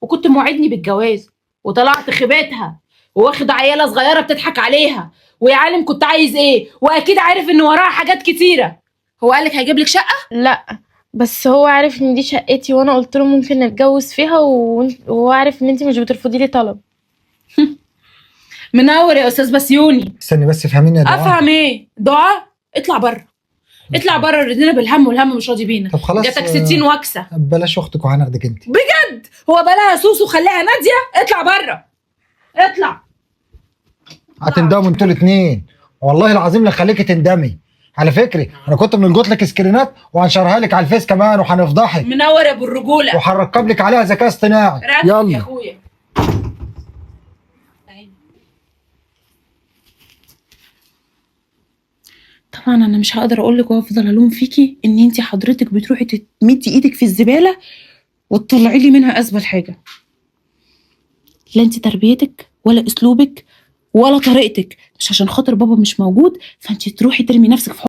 وكنت موعدني بالجواز وطلعت خيبتها واخد عياله صغيره بتضحك عليها، ويا عالم كنت عايز ايه، واكيد عارف ان وراها حاجات كتيره. هو قالك هيجيب لك شقه؟ لا، بس هو عارف ان دي شقتي وانا قلت له ممكن نتجوز فيها وهو عارف ان انت مش بترفضي لي طلب. منور يا استاذ بسيوني. استني بس فهميني يا دعاء. افهم ايه دعاء؟ اطلع بره، اطلع بره، ردنا بالهم والهم مش راضي بينا. طب خلاص، جاتك 60 وكسه. بلاش اختك وهناخدك انت. بجد هو بلاها سوسو خليها ناديه. اطلع بره، اطلع. هتندموا انتوا الاثنين، والله العظيم لا خليكي تندمي. على فكره انا كنت بنلقط لك سكرينات وهنشرها لك على الفيس كمان وهنفضحك منور يا ابو الرجوله. وهنركب لك عليها ذكاء اصطناعي. ركب يا يلا. اخويا. طبعا انا مش هقدر اقول لك وافضل الوم فيكي ان انت حضرتك بتروحي تمدي ايدك في الزباله وتطلعي لي منها ازبل حاجه. لا انت تربيتك ولا اسلوبك ولا طريقتك مش عشان خاطر بابا مش موجود فانت تروحي ترمي نفسك في